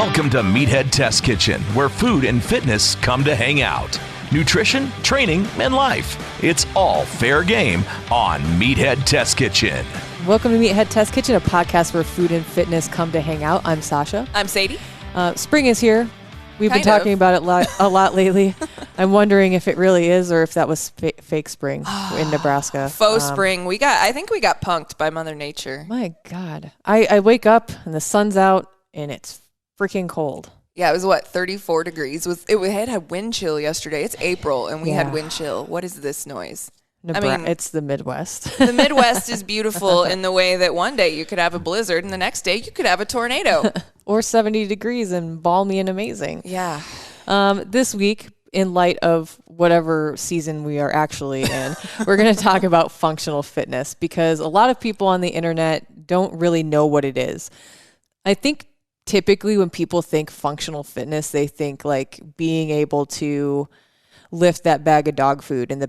Welcome to Meathead Test Kitchen, where food and fitness come to hang out. Nutrition, training, and life. It's all fair game on Meathead Test Kitchen. Welcome to Meathead Test Kitchen, a podcast where food and fitness come to hang out. I'm Sausha. I'm Sadie. Spring is here. We've been talking about it a lot lately. I'm wondering if it really is or if that was fake spring in Nebraska. Faux spring. I think we got punked by Mother Nature. My God. I wake up and the sun's out and it's freaking cold. Yeah, it was 34 degrees. It had wind chill yesterday. It's April and we had wind chill. What is this noise? It's the Midwest. The Midwest is beautiful in the way that one day you could have a blizzard and the next day you could have a tornado. Or 70 degrees and balmy and amazing. Yeah. This week, in light of whatever season we are actually in, we're going to talk about functional fitness because a lot of people on the internet don't really know what it is. I think typically when people think functional fitness, they think like being able to lift that bag of dog food into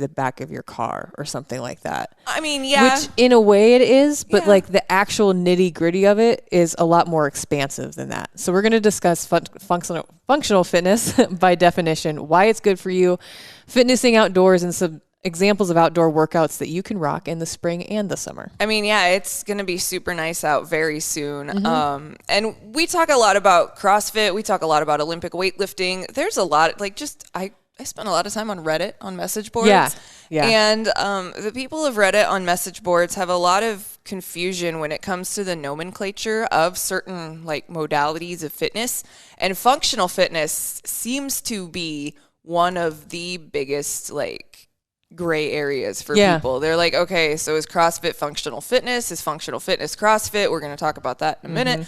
the back of your car or something like that. I mean, yeah. Which in a way it is, but like the actual nitty gritty of it is a lot more expansive than that. So we're going to discuss functional fitness by definition, why it's good for you, fitnessing outdoors, and some examples of outdoor workouts that you can rock in the spring and the summer. I mean, yeah, it's going to be super nice out very soon. Mm-hmm. And we talk a lot about CrossFit. We talk a lot about Olympic weightlifting. There's a lot, I spent a lot of time on Reddit on message boards. Yeah. And the people of Reddit on message boards have a lot of confusion when it comes to the nomenclature of certain modalities of fitness. And functional fitness seems to be one of the biggest gray areas for people. They're like, okay, so is CrossFit functional fitness? Is functional fitness CrossFit? We're going to talk about that in a minute.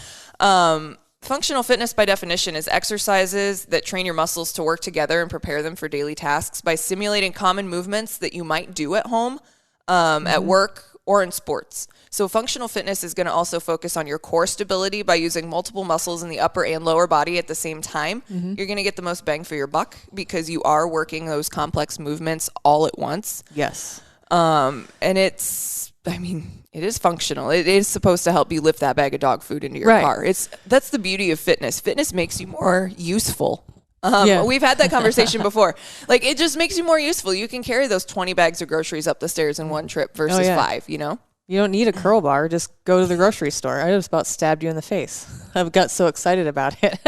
Functional fitness, by definition, is exercises that train your muscles to work together and prepare them for daily tasks by simulating common movements that you might do at home, at work, or in sports. So functional fitness is going to also focus on your core stability by using multiple muscles in the upper and lower body at the same time. Mm-hmm. You're going to get the most bang for your buck because you are working those complex movements all at once. Yes. And it is functional. It is supposed to help you lift that bag of dog food into your car. That's the beauty of fitness. Fitness makes you more useful. We've had that conversation before. It just makes you more useful. You can carry those 20 bags of groceries up the stairs in one trip versus 5, You don't need a curl bar. Just go to the grocery store. I just about stabbed you in the face. I got so excited about it.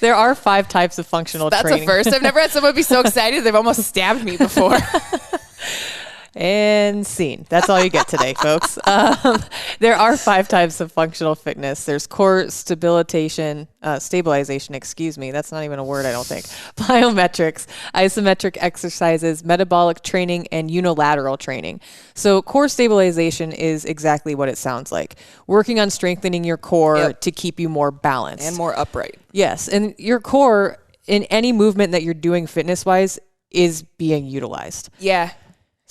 There are 5 types of functional training. That's a first. I've never had someone be so excited they've almost stabbed me before. And scene. That's all you get today, folks. There are 5 types of functional fitness. There's core stabilization. That's not even a word, I don't think. Plyometrics, isometric exercises, metabolic training, and unilateral training. So core stabilization is exactly what it sounds like. Working on strengthening your core to keep you more balanced. And more upright. Yes. And your core, in any movement that you're doing fitness-wise, is being utilized. Yeah.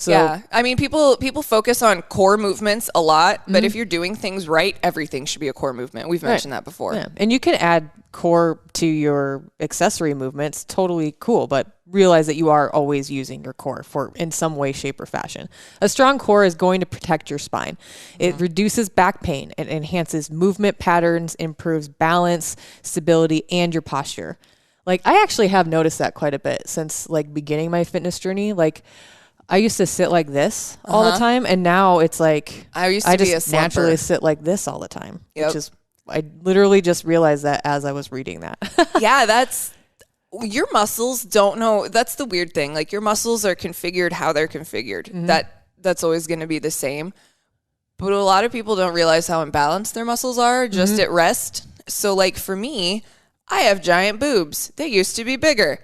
People focus on core movements a lot, but if you're doing things right, everything should be a core movement. We've mentioned that before. Yeah. And you can add core to your accessory movements, totally cool, but realize that you are always using your core in some way, shape, or fashion. A strong core is going to protect your spine. It reduces back pain. It enhances movement patterns, improves balance, stability, and your posture. I actually have noticed that quite a bit since beginning my fitness journey. I used to sit like this all the time, and now it's I just naturally sit like this all the time. Which is, I literally just realized that as I was reading that. Your muscles don't know. That's the weird thing. Your muscles are configured how they're configured. Mm-hmm. That's always going to be the same. But a lot of people don't realize how imbalanced their muscles are just at rest. So for me, I have giant boobs. They used to be bigger.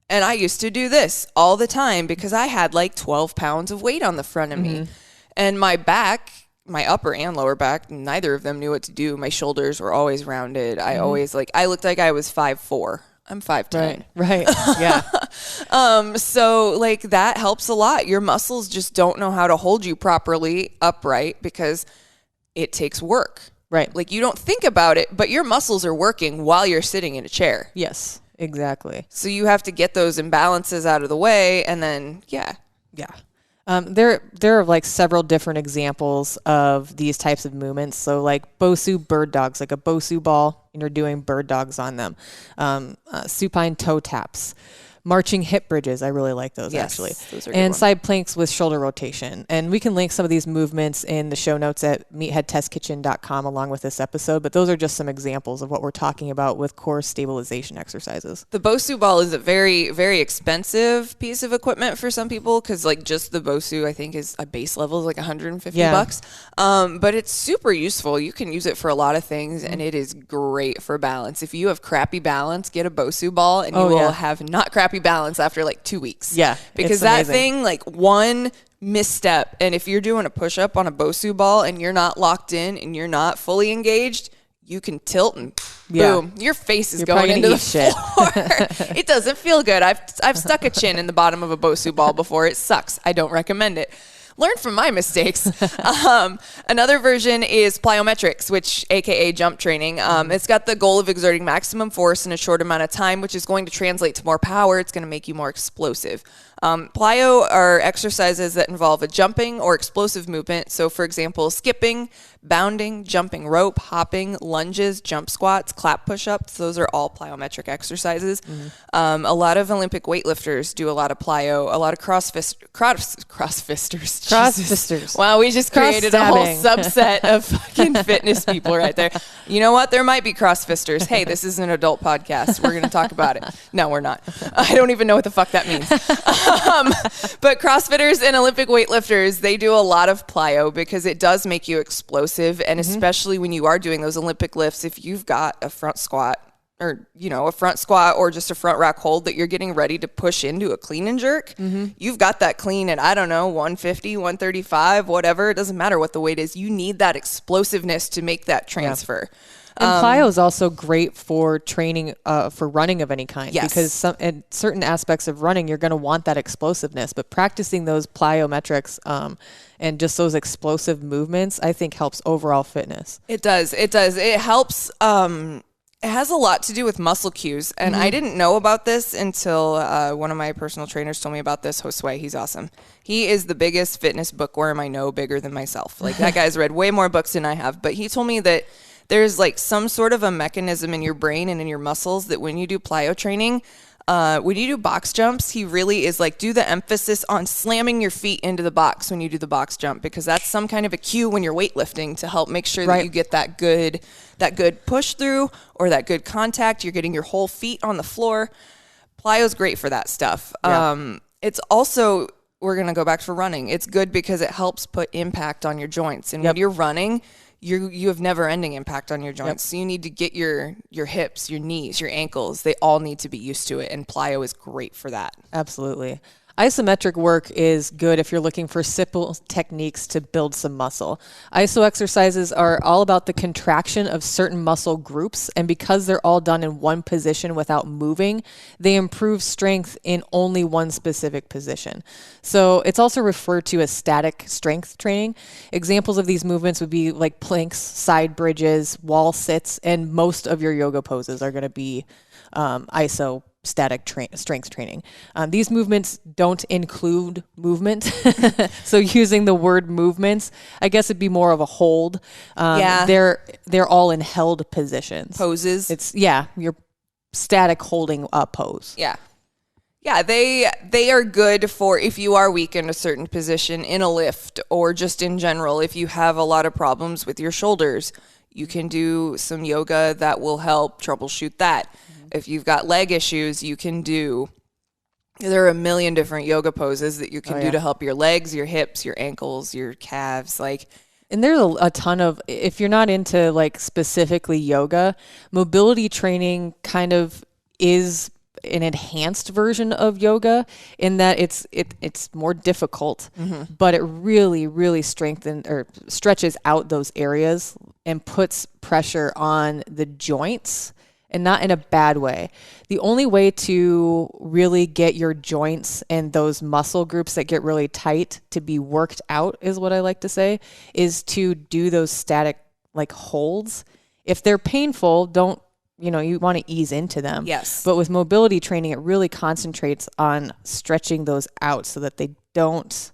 And I used to do this all the time because I had 12 pounds of weight on the front of me. And my back, my upper and lower back, neither of them knew what to do. My shoulders were always rounded. I always I looked like I was 5'4". I'm 5'10". Right. Yeah. So that helps a lot. Your muscles just don't know how to hold you properly upright because it takes work. Right. You don't think about it, but your muscles are working while you're sitting in a chair. Yes. Exactly. So you have to get those imbalances out of the way and then, Yeah. There are like several different examples of these types of movements. So like Bosu bird dogs, like a Bosu ball, and you're doing bird dogs on them. Supine toe taps. Marching hip bridges, I really like those actually. Those are good and ones. side planks with shoulder rotation. And we can link some of these movements in the show notes at meatheadtestkitchen.com along with this episode. But those are just some examples of what we're talking about with core stabilization exercises. The Bosu ball is a very, very expensive piece of equipment for some people because like just the Bosu, I think, is a base level is like $150. But it's super useful. You can use it for a lot of things, and it is great for balance. If you have crappy balance, get a Bosu ball, and you will have not crappy balance after like 2 weeks. Yeah. Because that thing, like one misstep, and if you're doing a push-up on a Bosu ball and you're not locked in and you're not fully engaged, you can tilt and boom, your face is going into the floor. It doesn't feel good. I've stuck a chin in the bottom of a Bosu ball before. It sucks. I don't recommend it. Learn from my mistakes. Another version is plyometrics, which AKA jump training. It's got the goal of exerting maximum force in a short amount of time, which is going to translate to more power. It's going to make you more explosive. Plyo are exercises that involve a jumping or explosive movement. So, for example, skipping, bounding, jumping rope, hopping, lunges, jump squats, clap push-ups. Those are all plyometric exercises. A lot of Olympic weightlifters do a lot of plyo. A lot of crossfisters. Crossfisters. Wow, we just created a whole subset of fucking fitness people right there. You know what? There might be crossfisters. Hey, this is an adult podcast. We're going to talk about it. No, we're not. I don't even know what the fuck that means. But CrossFitters and Olympic weightlifters, they do a lot of plyo because it does make you explosive. And especially when you are doing those Olympic lifts, if you've got a front squat or, a front squat or just a front rack hold that you're getting ready to push into a clean and jerk, you've got that clean at, 150, 135, whatever. It doesn't matter what the weight is. You need that explosiveness to make that transfer. And plyo is also great for training for running of any kind. Yes. Because in certain aspects of running, you're going to want that explosiveness. But practicing those plyometrics and just those explosive movements, I think helps overall fitness. It does. It helps. It has a lot to do with muscle cues. And I didn't know about this until one of my personal trainers told me about this. Josue, he's awesome. He is the biggest fitness bookworm I know, bigger than myself. Like that guy's read way more books than I have. But he told me that there's like some sort of a mechanism in your brain and in your muscles that when you do plyo training, when you do box jumps, he really is like, do the emphasis on slamming your feet into the box when you do the box jump, because that's some kind of a cue when you're weightlifting to help make sure that you get that good push through or that good contact. You're getting your whole feet on the floor. Plyo's great for that stuff. Yeah. It's also, we're going to go back to running. It's good because it helps put impact on your joints. And when you're running, you have never-ending impact on your joints. So you need to get your hips, your knees, your ankles. They all need to be used to it, and plyo is great for that. Absolutely. Isometric work is good if you're looking for simple techniques to build some muscle. Iso exercises are all about the contraction of certain muscle groups, and because they're all done in one position without moving, they improve strength in only one specific position. So it's also referred to as static strength training. Examples of these movements would be like planks, side bridges, wall sits, and most of your yoga poses are going to be iso static strength training. These movements don't include movement. So using the word movements, I guess it'd be more of a hold. They're all in held positions. Poses. You're static holding a pose. Yeah, they are good for if you are weak in a certain position in a lift or just in general. If you have a lot of problems with your shoulders, you can do some yoga that will help troubleshoot that. If you've got leg issues, there are a million different yoga poses that you can do to help your legs, your hips, your ankles, your calves. And there's a ton of, if you're not into like specifically yoga, mobility training kind of is an enhanced version of yoga in that it's more difficult, but it really, really strengthens or stretches out those areas and puts pressure on the joints. And not in a bad way. The only way to really get your joints and those muscle groups that get really tight to be worked out, is what I like to say, is to do those static like holds. If they're painful, you want to ease into them. Yes. But with mobility training, it really concentrates on stretching those out so that they don't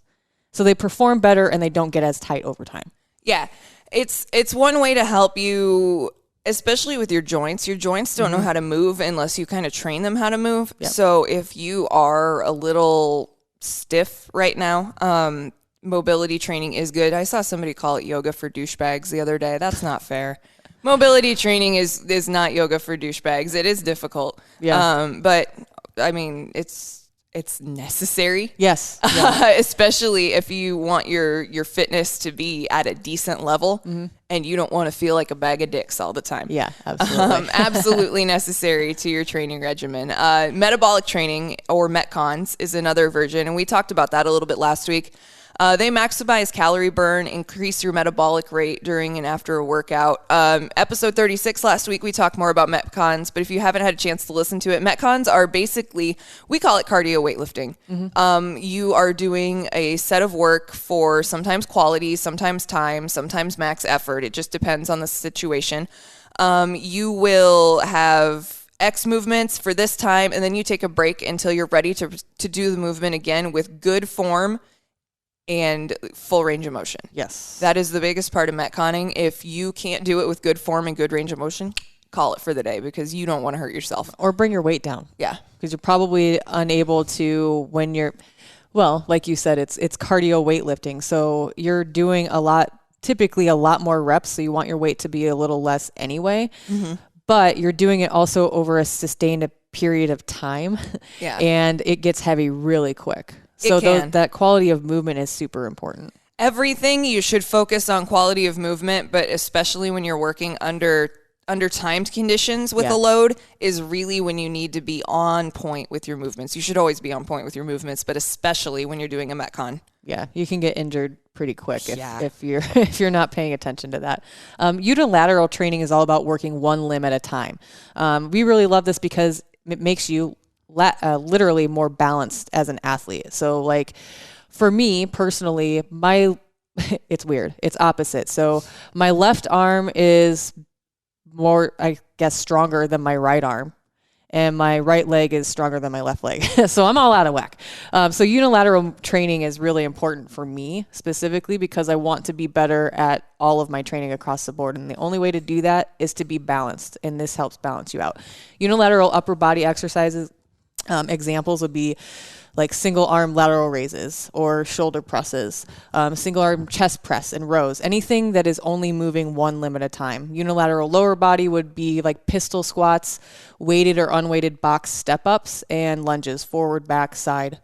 So they perform better and they don't get as tight over time. Yeah. It's one way to help you, especially with your joints. Your joints don't know how to move unless you kind of train them how to move. Yep. So if you are a little stiff right now, mobility training is good. I saw somebody call it yoga for douchebags the other day. That's not fair. Mobility training is not yoga for douchebags. It is difficult. Yeah. But I mean, it's necessary. Yes. Especially if you want your fitness to be at a decent level and you don't want to feel like a bag of dicks all the time. Yeah, absolutely. Absolutely necessary to your training regimen. Metabolic training, or Metcons, is another version, and we talked about that a little bit last week. They maximize calorie burn, increase your metabolic rate during and after a workout. Episode 36 last week, we talked more about Metcons, but if you haven't had a chance to listen to it, Metcons are basically, we call it cardio weightlifting. You are doing a set of work for sometimes quality, sometimes time, sometimes max effort. It just depends on the situation. You will have X movements for this time, and then you take a break until you're ready to do the movement again with good form and full range of motion. Yes. That is the biggest part of Metconning. If you can't do it with good form and good range of motion, call it for the day, because you don't want to hurt yourself. Or bring your weight down. Yeah. Because you're probably unable to, when you're, well, like you said, it's cardio weightlifting. So you're doing typically a lot more reps. So you want your weight to be a little less anyway. But you're doing it also over a sustained period of time. Yeah. And it gets heavy really quick. So that quality of movement is super important. Everything, you should focus on quality of movement, but especially when you're working under timed conditions with a load, is really when you need to be on point with your movements. You should always be on point with your movements, but especially when you're doing a Metcon. Yeah, you can get injured pretty quick if you're not paying attention to that. Unilateral training is all about working one limb at a time. We really love this because it makes you literally more balanced as an athlete. So like for me personally, it's weird. It's opposite. So my left arm is more, I guess, stronger than my right arm, and my right leg is stronger than my left leg. So I'm all out of whack. So unilateral training is really important for me specifically because I want to be better at all of my training across the board. And the only way to do that is to be balanced. And this helps balance you out. Unilateral upper body exercises, examples would be like single arm lateral raises or shoulder presses, single arm chest press and rows, anything that is only moving one limb at a time. Unilateral lower body would be like pistol squats, weighted or unweighted box step ups, and lunges, forward, back, side.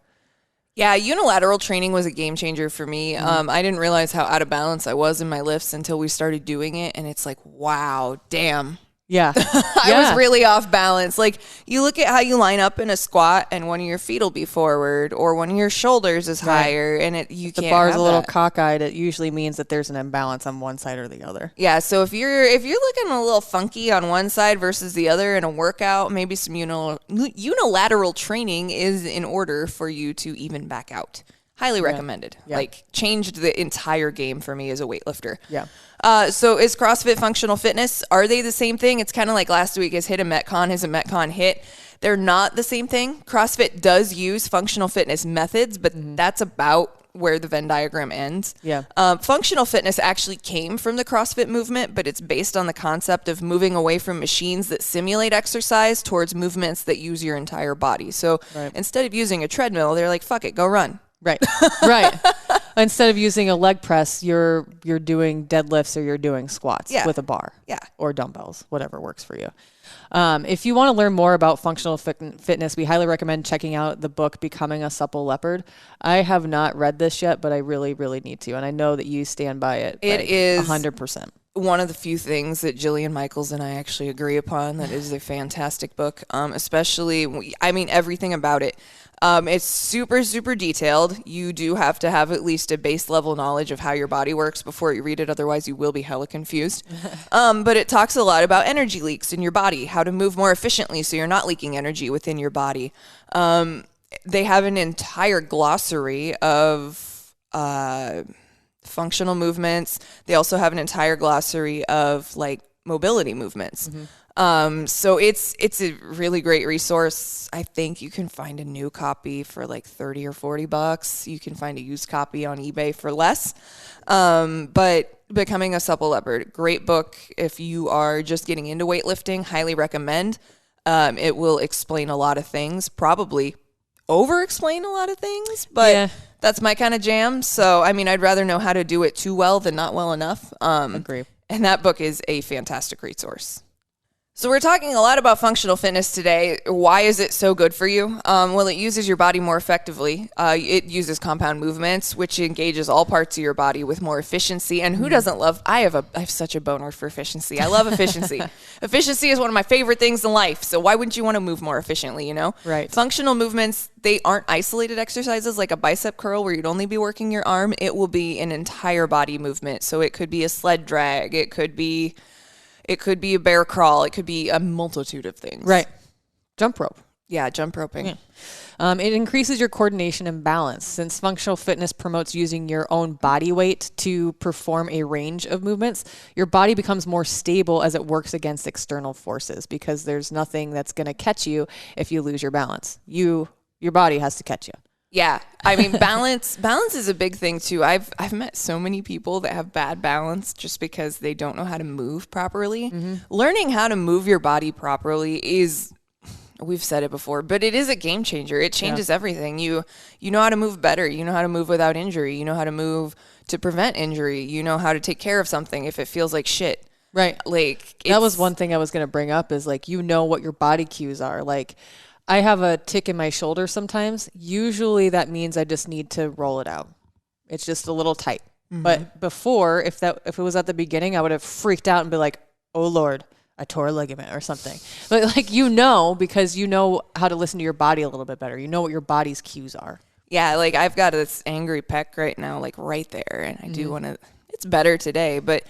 Yeah, unilateral training was a game changer for me. I didn't realize how out of balance I was in my lifts until we started doing it. And it's like, wow, damn. Yeah. I was really off balance. Like, you look at how you line up in a squat and one of your feet will be forward or one of your shoulders is higher, and you can't. The bar's have a little that. Cockeyed. It usually means that there's an imbalance on one side or the other. Yeah, so if you're looking a little funky on one side versus the other in a workout, maybe some unilateral training is in order for you to even back out. Highly recommended. Yeah. Like, changed the entire game for me as a weightlifter. Yeah. So is CrossFit functional fitness? Are they the same thing? It's kind of like last week, is hit a Metcon, is a Metcon hit? They're not the same thing. CrossFit does use functional fitness methods, but that's about where the Venn diagram ends. Yeah. Functional fitness actually came from the CrossFit movement, but it's based on the concept of moving away from machines that simulate exercise towards movements that use your entire body. So instead of using a treadmill, they're like, fuck it, go run. Right. Right. Instead of using a leg press, you're doing deadlifts or you're doing squats with a bar. Yeah. Or dumbbells, whatever works for you. If you want to learn more about functional fitness, we highly recommend checking out the book, Becoming a Supple Leopard. I have not read this yet, but I really, really need to. And I know that you stand by it. It is 100%. One of the few things that Jillian Michaels and I actually agree upon. That is a fantastic book, especially, I mean, everything about it. It's super, super detailed. You do have to have at least a base level knowledge of how your body works before you read it. Otherwise, you will be hella confused. But it talks a lot about energy leaks in your body, how to move more efficiently so you're not leaking energy within your body. They have an entire glossary of functional movements. They also have an entire glossary of like mobility movements. So it's a really great resource. I think you can find a new copy for like $30 or $40. You can find a used copy on eBay for less. But Becoming a Supple Leopard, great book. If you are just getting into weightlifting, highly recommend. It will explain a lot of things, probably over-explain a lot of things, but that's my kind of jam. So, I mean, I'd rather know how to do it too well than not well enough. Agree. And that book is a fantastic resource. So we're talking a lot about functional fitness today. Why is it so good for you? Well, it uses your body more effectively. It uses compound movements, which engages all parts of your body with more efficiency. And who doesn't love? I have such a boner for efficiency. I love efficiency. Efficiency is one of my favorite things in life. So why wouldn't you want to move more efficiently? You know, right? Functional movements, they aren't isolated exercises like a bicep curl where you'd only be working your arm. It will be an entire body movement. So it could be a sled drag. It could be a bear crawl. It could be a multitude of things. Right. Jump rope. Yeah, jump roping. Yeah. It increases your coordination and balance. Since functional fitness promotes using your own body weight to perform a range of movements, your body becomes more stable as it works against external forces because there's nothing that's going to catch you if you lose your balance. Your body has to catch you. Yeah. I mean, balance is a big thing too. I've met so many people that have bad balance just because they don't know how to move properly. Learning how to move your body properly is, we've said it before, but it is a game changer. It changes everything. You know how to move better. You know how to move without injury. You know how to move to prevent injury. You know how to take care of something if it feels like shit. Right. Like that was one thing I was going to bring up is like, you know what your body cues are. Like, I have a tick in my shoulder sometimes. Usually that means I just need to roll it out. It's just a little tight. But before, if it was at the beginning, I would have freaked out and be like, oh Lord, I tore a ligament or something. But like, because you know how to listen to your body a little bit better. You know what your body's cues are. Yeah, like I've got this angry pec right now, like right there. And I do want to, it's better today, but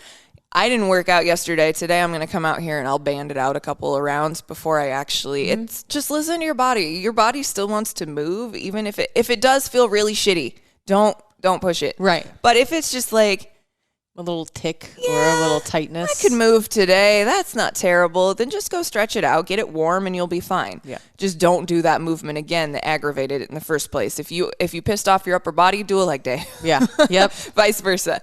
I didn't work out yesterday. Today I'm going to come out here and I'll band it out a couple of rounds before I actually, it's just listen to your body. Your body still wants to move, even if it does feel really shitty. Don't push it. Right. But if it's just like a little tick or a little tightness. I could move today. That's not terrible. Then just go stretch it out, get it warm, and you'll be fine. Yeah. Just don't do that movement again that aggravated it in the first place. If you pissed off your upper body, do a leg day. Yeah. Yep. Vice versa.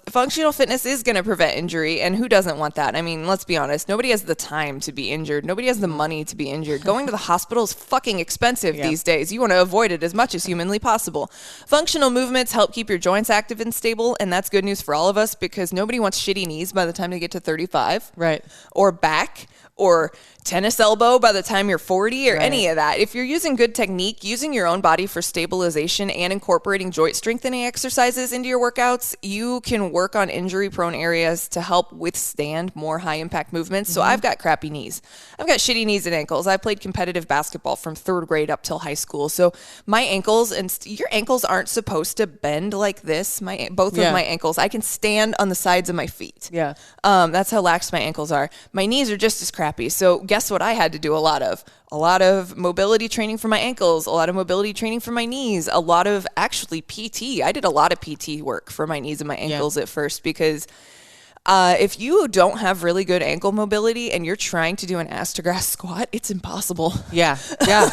Functional fitness is going to prevent injury, and who doesn't want that? I mean, let's be honest. Nobody has the time to be injured. Nobody has the money to be injured. Going to the hospital is fucking expensive these days. You want to avoid it as much as humanly possible. Functional movements help keep your joints active and stable, and that's good news for all of us because nobody wants shitty knees by the time they get to 35. Right. Or back or tennis elbow by the time you're 40 or any of that. If you're using good technique, using your own body for stabilization and incorporating joint strengthening exercises into your workouts, you can work on injury prone areas to help withstand more high impact movements. So I've got crappy knees. I've got shitty knees and ankles. I played competitive basketball from 3rd grade up till high school. So my ankles and your ankles aren't supposed to bend like this. Both of my ankles, I can stand on the sides of my feet. Yeah. That's how lax my ankles are. My knees are just as crappy. So guess what I had to do a lot of mobility training for my ankles, a lot of mobility training for my knees, a lot of actually PT. I did a lot of PT work for my knees and my ankles at first because if you don't have really good ankle mobility and you're trying to do an ass to grass squat, it's impossible. Yeah. Yeah.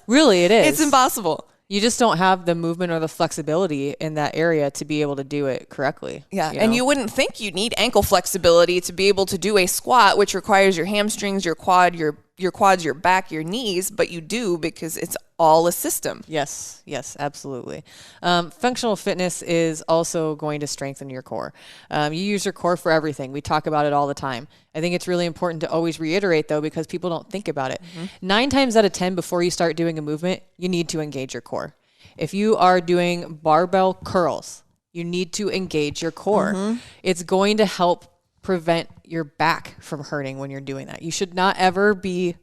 Really, it is. It's impossible. You just don't have the movement or the flexibility in that area to be able to do it correctly. Yeah, and you wouldn't think you'd need ankle flexibility to be able to do a squat, which requires your hamstrings, your quad, your quads, your back, your knees, but you do because it's all a system. Yes, absolutely. Functional fitness is also going to strengthen your core. You use your core for everything. We talk about it all the time. I think it's really important to always reiterate, though, because people don't think about it. 9 times out of 10, before you start doing a movement, you need to engage your core. If you are doing barbell curls, you need to engage your core. It's going to help prevent your back from hurting when you're doing that. You should not ever be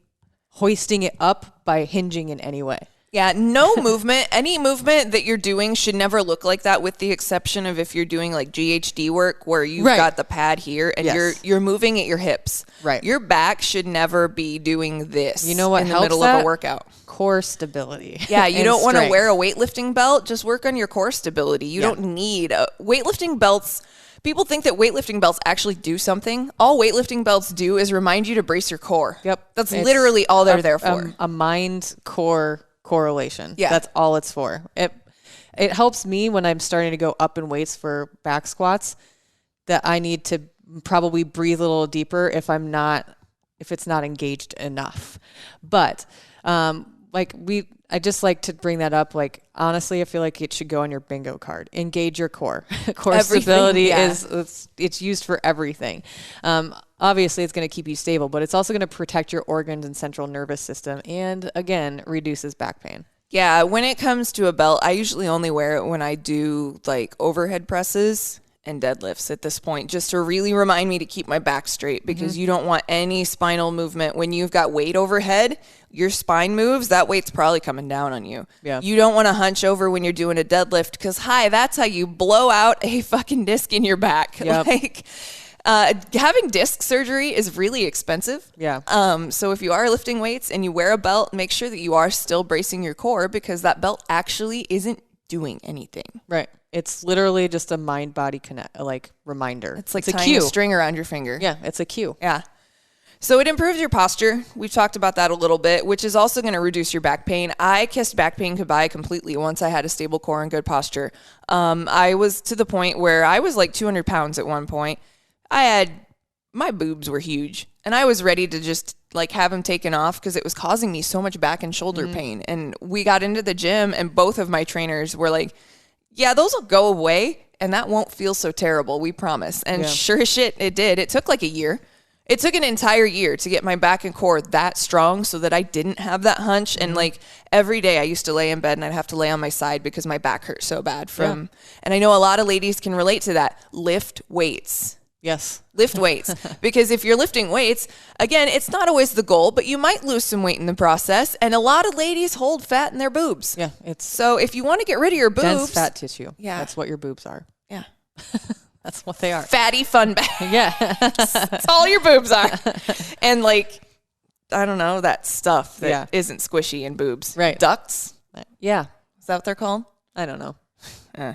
hoisting it up by hinging in any way. Yeah, no movement, any movement that you're doing should never look like that, with the exception of if you're doing like GHD work where you've got the pad here and you're moving at your hips. Right. Your back should never be doing this. You know what in the helps middle that? of a workout. core stability. Yeah, you and don't want to strength. wear a weightlifting belt. Just work on your core stability. You don't need weightlifting belts. People think that weightlifting belts actually do something. All weightlifting belts do is remind you to brace your core. Yep. That's literally all they're there for. A mind-core correlation. Yeah. That's all it's for. It helps me when I'm starting to go up in weights for back squats that I need to probably breathe a little deeper if it's not engaged enough. But I just like to bring that up. Like, honestly, I feel like it should go on your bingo card. Engage your core. Core stability it's used for everything. Obviously, it's going to keep you stable, but it's also going to protect your organs and central nervous system, and again, reduces back pain. Yeah, when it comes to a belt, I usually only wear it when I do like overhead presses and deadlifts at this point, just to really remind me to keep my back straight, because you don't want any spinal movement. When you've got weight overhead, your spine moves, that weight's probably coming down on you. Yeah. You don't want to hunch over when you're doing a deadlift, because that's how you blow out a fucking disc in your back. Yep. Having disc surgery is really expensive. Yeah. So if you are lifting weights and you wear a belt, make sure that you are still bracing your core, because that belt actually isn't doing anything. Right. It's literally just a mind-body reminder. It's like a tying cue. a string around your finger. Yeah, it's a cue. Yeah. So it improves your posture. We've talked about that a little bit, which is also going to reduce your back pain. I kissed back pain goodbye completely once I had a stable core and good posture. I was to the point where I was like 200 pounds at one point. My boobs were huge, and I was ready to just like have them taken off because it was causing me so much back and shoulder pain. And we got into the gym, and both of my trainers were like, yeah, those will go away and that won't feel so terrible, we promise. And sure as shit, it did. It took like a year. It took an entire year to get my back and core that strong so that I didn't have that hunch. And like every day I used to lay in bed and I'd have to lay on my side because my back hurt so bad and I know a lot of ladies can relate to that. Lift weights. Yes. Lift weights. Because if you're lifting weights, again, it's not always the goal, but you might lose some weight in the process. And a lot of ladies hold fat in their boobs. Yeah. So if you want to get rid of your boobs. Dense fat tissue. Yeah. That's what your boobs are. Yeah. That's what they are. Fatty fun bag. Yeah. That's all your boobs are. And like, I don't know, that stuff that isn't squishy in boobs. Right. Ducts? Yeah. Is that what they're called? I don't know.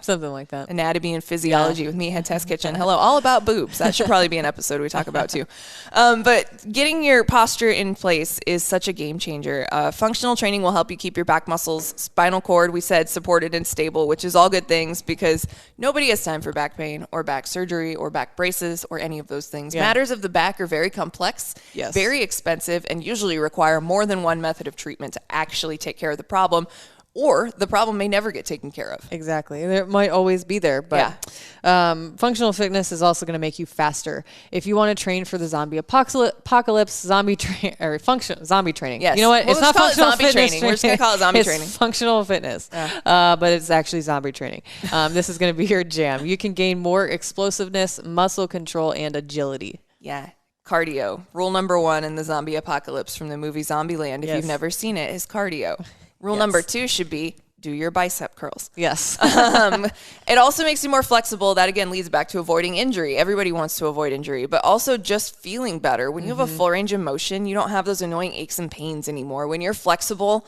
Something like that. Anatomy and Physiology with Meathead Test Kitchen. Hello, all about boobs. That should probably be an episode we talk about too. But getting your posture in place is such a game changer. Functional training will help you keep your back muscles, spinal cord, we said, supported and stable, which is all good things because nobody has time for back pain or back surgery or back braces or any of those things. Yeah. Matters of the back are very complex, very expensive, and usually require more than one method of treatment to actually take care of the problem. Or the problem may never get taken care of. Exactly. It might always be there, but functional fitness is also going to make you faster. If you want to train for the zombie apocalypse, zombie training. Yes. You know what? Well, it's not call it functional zombie fitness training. We're just going to call it zombie it's training. Functional fitness, but it's actually zombie training. This is going to be your jam. You can gain more explosiveness, muscle control, and agility. Yeah. Cardio. Rule number 1 in the zombie apocalypse from the movie Zombieland, if you've never seen it, is cardio. Rule number 2 should be do your bicep curls. Yes. It also makes you more flexible. That, again, leads back to avoiding injury. Everybody wants to avoid injury, but also just feeling better. When you have a full range of motion, you don't have those annoying aches and pains anymore. When you're flexible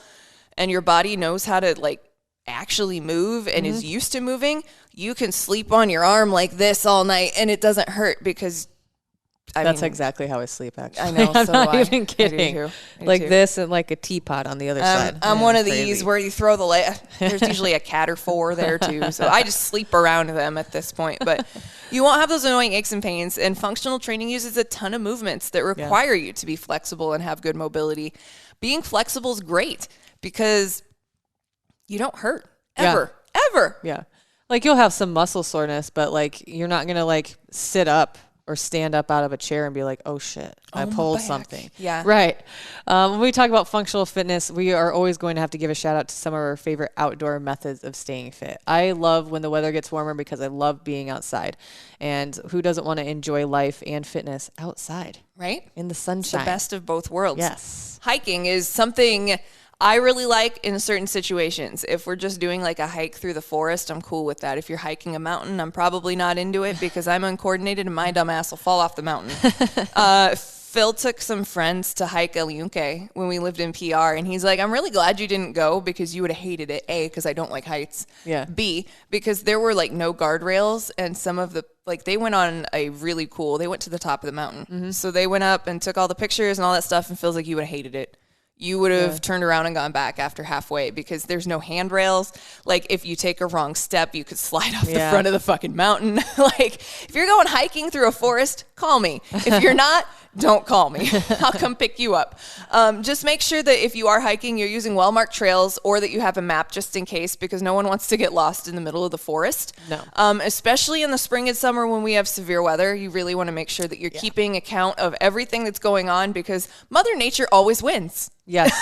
and your body knows how to, like, actually move and is used to moving, you can sleep on your arm like this all night and it doesn't hurt because that's exactly how I sleep, actually. I know. I'm so not do I. even kidding. I do like too. this and like a teapot on the other side. I'm one of Crazy. these where you throw the there's usually a cat or 4 there too. So I just sleep around them at this point. But you won't have those annoying aches and pains. And functional training uses a ton of movements that require you to be flexible and have good mobility. Being flexible is great because you don't hurt ever. Yeah. Like you'll have some muscle soreness, but like you're not going to like sit up or stand up out of a chair and be like, oh shit, I pulled something. Yeah. Right. When we talk about functional fitness, we are always going to have to give a shout out to some of our favorite outdoor methods of staying fit. I love when the weather gets warmer because I love being outside. And who doesn't want to enjoy life and fitness outside? Right? In the sunshine. It's the best of both worlds. Yes. Hiking is something I really like in certain situations. If we're just doing like a hike through the forest, I'm cool with that. If you're hiking a mountain, I'm probably not into it because I'm uncoordinated and my dumb ass will fall off the mountain. Phil took some friends to hike El Yunque when we lived in PR, and he's like, I'm really glad you didn't go because you would have hated it. A, because I don't like heights. Yeah. B, because there were like no guardrails, and some of the, like, they went on a really cool, they went to the top of the mountain. So they went up and took all the pictures and all that stuff, and Phil's like, you would have hated it. You would have turned around and gone back after halfway because there's no handrails. Like, if you take a wrong step, you could slide off the front of the fucking mountain. Like, if you're going hiking through a forest, call me. If you're not, don't call me. I'll come pick you up. Just make sure that if you are hiking, you're using well-marked trails or that you have a map just in case, because no one wants to get lost in the middle of the forest. No. Especially in the spring and summer when we have severe weather, you really want to make sure that you're keeping account of everything that's going on, because Mother Nature always wins. Yes.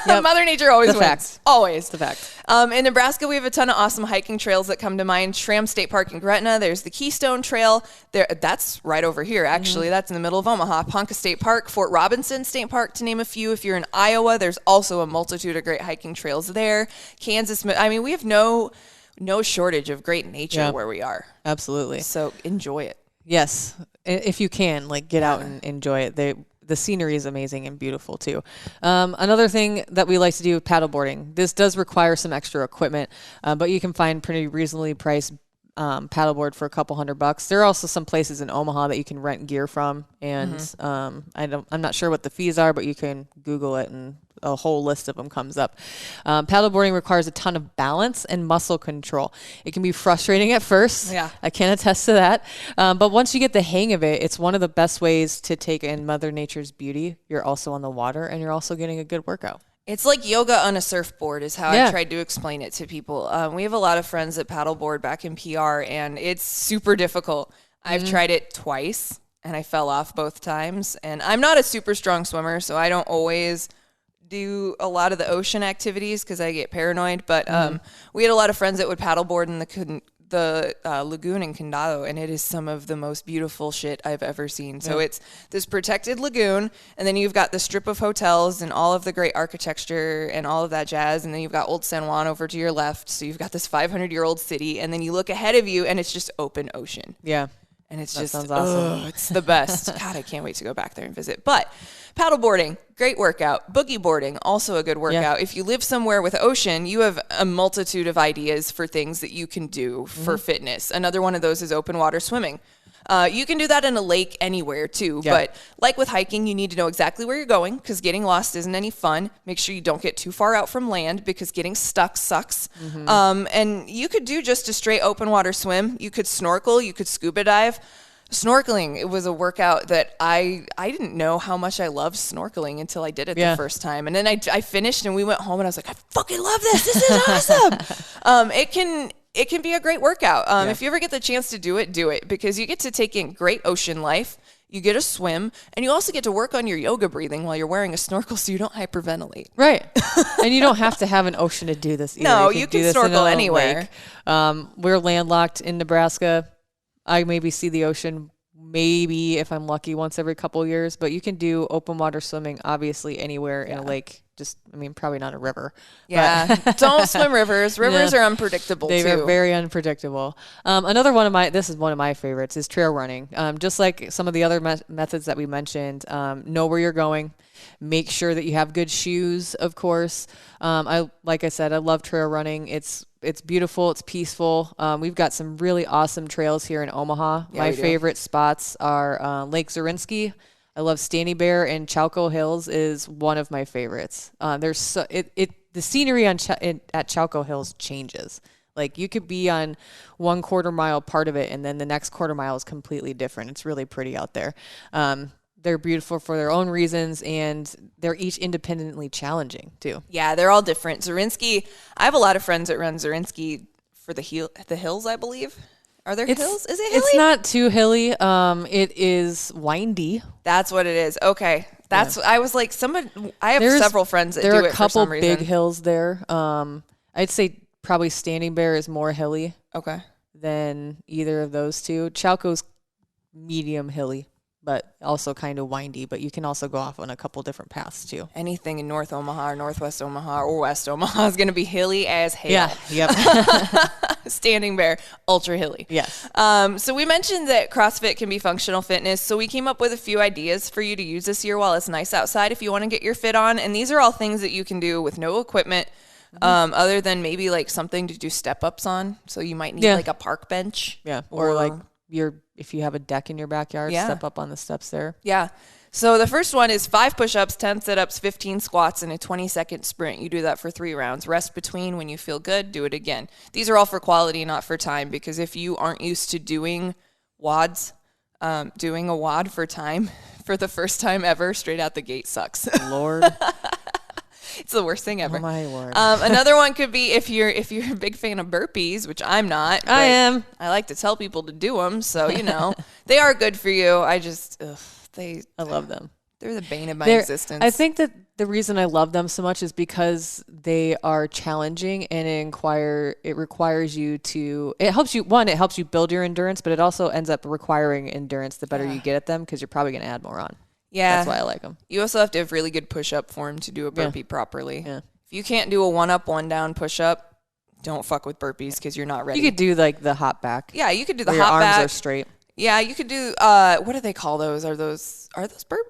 Yep. Mother Nature always wins. Fact. Always. The fact. In Nebraska, we have a ton of awesome hiking trails that come to mind. Schramm State Park in Gretna. There's the Keystone Trail. That's right over here, actually. That's in the middle of Omaha. Ponca State Park, Fort Robinson State Park, to name a few. If you're in Iowa, there's also a multitude of great hiking trails there. Kansas, I mean, we have no shortage of great nature where we are. Absolutely. So enjoy it. Yes. If you can, like, get out and enjoy it. The scenery is amazing and beautiful too. Another thing that we like to do is paddleboarding. This does require some extra equipment, but you can find pretty reasonably priced paddleboard for a couple $100. There are also some places in Omaha that you can rent gear from, and I'm not sure what the fees are, but you can Google it and a whole list of them comes up. Paddleboarding requires a ton of balance and muscle control. It can be frustrating at first. Yeah. I can attest to that. But once you get the hang of it, it's one of the best ways to take in Mother Nature's beauty. You're also on the water, and you're also getting a good workout. It's like yoga on a surfboard is how I tried to explain it to people. We have a lot of friends that paddleboard back in PR, and it's super difficult. I've tried it twice, and I fell off both times. And I'm not a super strong swimmer, so I don't always do a lot of the ocean activities because I get paranoid. But we had a lot of friends that would paddleboard in the lagoon in Condado, and it is some of the most beautiful shit I've ever seen. So it's this protected lagoon, and then you've got the strip of hotels and all of the great architecture and all of that jazz, and then you've got Old San Juan over to your left, so you've got this 500-year-old city, and then you look ahead of you, and it's just open ocean. Yeah. And it's That just, sounds awesome. it's the best. God, I can't wait to go back there and visit. But paddleboarding, great workout. Boogie boarding, also a good workout. If you live somewhere with ocean, you have a multitude of ideas for things that you can do for fitness. Another one of those is open water swimming. You can do that in a lake anywhere too, but like with hiking, you need to know exactly where you're going because getting lost isn't any fun. Make sure you don't get too far out from land because getting stuck sucks. And you could do just a straight open water swim. You could snorkel, you could scuba dive. Snorkeling, it was a workout that I didn't know how much I loved snorkeling until I did it the first time. And then I finished and we went home and I was like, I fucking love this. This is awesome. It can be a great workout. If you ever get the chance to do it because you get to take in great ocean life. You get a swim, and you also get to work on your yoga breathing while you're wearing a snorkel so you don't hyperventilate. Right. And you don't have to have an ocean to do this either. No, you can snorkel anywhere. We're landlocked in Nebraska. I maybe see the ocean maybe if I'm lucky once every couple of years, but you can do open water swimming obviously anywhere in a lake. Probably not a river. Yeah, don't swim rivers. Rivers are unpredictable they too. are very unpredictable. Another one of my favorites is trail running. Just like some of the other methods that we mentioned, know where you're going. Make sure that you have good shoes, of course. Like I said, I love trail running. It's beautiful. It's peaceful. We've got some really awesome trails here in Omaha. My favorite spots are Lake Zorinsky. I love Standing Bear, and Chalco Hills is one of my favorites. The scenery at Chalco Hills changes. Like you could be on 1/4 mile part of it, and then the next 1/4 mile is completely different. It's really pretty out there. They're beautiful for their own reasons, and they're each independently challenging too. Yeah, they're all different. Zorinsky, I have a lot of friends that run Zorinsky for the hills, I believe. Are there hills? Is it hilly? It's not too hilly. It is windy. That's what it is. Okay. I was like, I have several friends that do it for some reason. There are a couple big hills there. I'd say probably Standing Bear is more hilly. Okay. Than either of those two. Chalco's medium hilly, but also kind of windy, but you can also go off on a couple different paths too. Anything in North Omaha or Northwest Omaha or West Omaha is going to be hilly as hell. Yeah. Yep. Standing bear, ultra hilly. Yes. So we mentioned that CrossFit can be functional fitness. So we came up with a few ideas for you to use this year while it's nice outside if you want to get your fit on. And these are all things that you can do with no equipment, other than maybe like something to do step ups on. So you might need like a park bench. Yeah. Or like if you have a deck in your backyard, step up on the steps there. Yeah. So the first one is 5 push-ups, 10 sit-ups, 15 squats, and a 20-second sprint. You do that for 3 rounds. Rest between. When you feel good, do it again. These are all for quality, not for time, because if you aren't used to doing WODs, doing a WOD for time for the first time ever, straight out the gate sucks. Lord. It's the worst thing ever. Oh, my Lord. Another one could be if you're a big fan of burpees, which I'm not. I am. I like to tell people to do them, so, they are good for you. I just... I love them. They're the bane of my existence. I think that the reason I love them so much is because they are challenging and it requires you to, it helps you build your endurance, but it also ends up requiring endurance the better you get at them because you're probably going to add more on. Yeah. That's why I like them. You also have to have really good push-up form to do a burpee properly. Yeah. If you can't do a 1-up, 1-down push-up, don't fuck with burpees because you're not ready. You could do like the hop back. Yeah, you could do the where hop your back. arms are straight. Yeah, you could do, what do they call those? Are those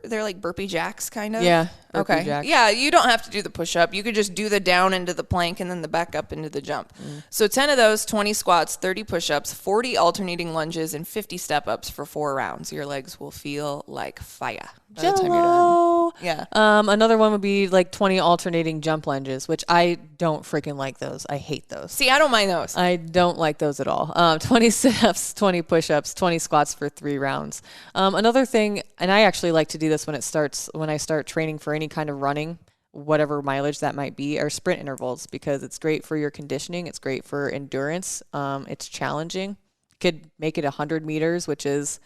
they're like burpee jacks kind of? Yeah. Okay. Jacks. Yeah, you don't have to do the push-up. You could just do the down into the plank and then the back up into the jump. So 10 of those, 20 squats, 30 push-ups, 40 alternating lunges, and 50 step-ups for 4 rounds. Your legs will feel like fire by the time you're done. Yeah. Another one would be like 20 alternating jump lunges, which I don't freaking like those. I hate those. See, I don't mind those. I don't like those at all. 20 sit-ups, 20 push-ups, 20 squats for 3 rounds. Another thing, and I actually like to do this when I start training for any kind of running, whatever mileage that might be, are sprint intervals because it's great for your conditioning. It's great for endurance. It's challenging. Could make it 100 meters, which is...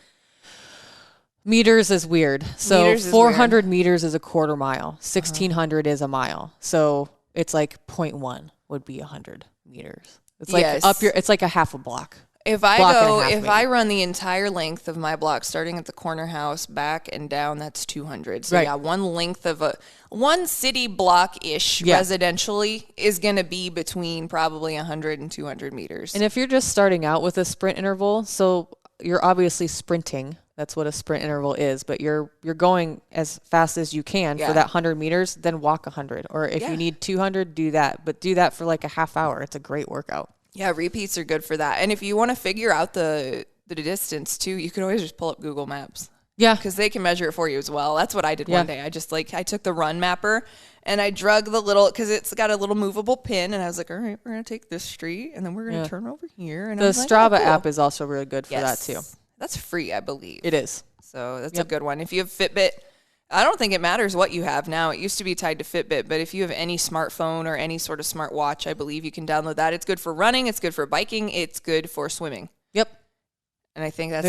Meters is weird. So 400 meters is a quarter mile. 1,600 is a mile. So it's like 0.1 would be 100 meters. It's like it's like a half a block. If I run the entire length of my block, starting at the corner house, back and down, that's 200. So yeah, one city block-ish residentially is going to be between probably 100 and 200 meters. And if you're just starting out with a sprint interval, so you're obviously sprinting. That's what a sprint interval is, but you're going as fast as you can for that 100 meters, then walk 100. Or if you need 200, do that. But do that for like a half hour. It's a great workout. Yeah, repeats are good for that. And if you want to figure out the distance too, you can always just pull up Google Maps. Yeah. Because they can measure it for you as well. That's what I did one day. I took the run mapper and I drug the little, because it's got a little movable pin, and I was like, all right, we're going to take this street and then we're going to turn over here. And the Strava app is also really good for that too. That's free, I believe. It is. So that's a good one. If you have Fitbit, I don't think it matters what you have now. It used to be tied to Fitbit, but if you have any smartphone or any sort of smart watch, I believe you can download that. It's good for running. It's good for biking. It's good for swimming. Yep. And I think that's...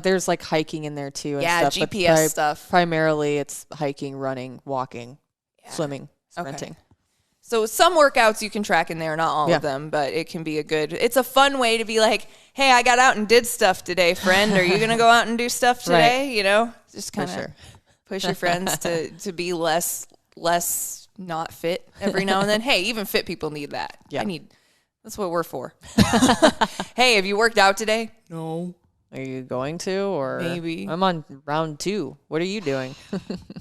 There's like hiking in there too. And stuff, GPS stuff. Primarily it's hiking, running, walking, swimming, sprinting. Okay. So some workouts you can track in there, not all of them, but it can be it's a fun way to be like, hey, I got out and did stuff today, friend. Are you going to go out and do stuff today? Right. Just kind of push your friends to be less not fit every now and then. Hey, even fit people need that. Yeah. That's what we're for. Hey, have you worked out today? No. Are you going to, or maybe? I'm on round 2. What are you doing?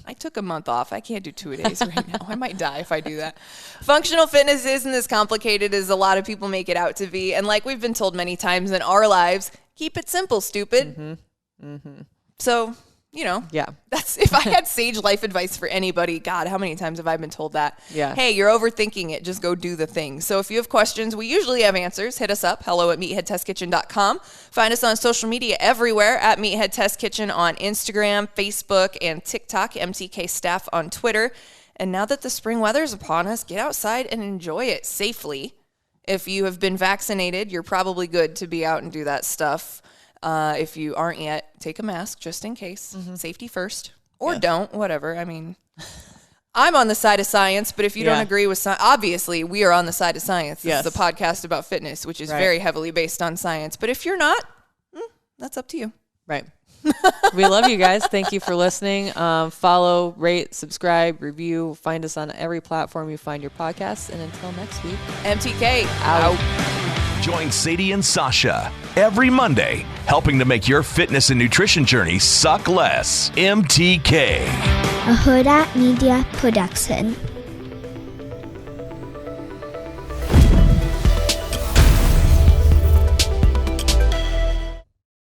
I took a month off. I can't do 2 days right now. I might die if I do that. Functional fitness isn't as complicated as a lot of people make it out to be. And like we've been told many times in our lives, keep it simple, stupid. Mm-hmm. Mm-hmm. So, that's if I had sage life advice for anybody, God, how many times have I been told that? Yeah. Hey, you're overthinking it. Just go do the thing. So if you have questions, we usually have answers. Hit us up, hello@meatheadtestkitchen.com. Find us on social media everywhere at Meathead Test Kitchen on Instagram, Facebook, and TikTok, MTK Staff on Twitter. And now that the spring weather is upon us, get outside and enjoy it safely. If you have been vaccinated, you're probably good to be out and do that stuff. If you aren't yet, take a mask just in case. Mm-hmm. Safety first. Or don't, whatever. I mean, I'm on the side of science, but if you don't agree with science, obviously we are on the side of science. This is a podcast about fitness, which is very heavily based on science. But if you're not, that's up to you. Right. We love you guys. Thank you for listening. Follow, rate, subscribe, review. Find us on every platform you find your podcasts. And until next week, MTK out. Join Sadie and Sausha every Monday, helping to make your fitness and nutrition journey suck less. MTK. A Hurrdat Media Production.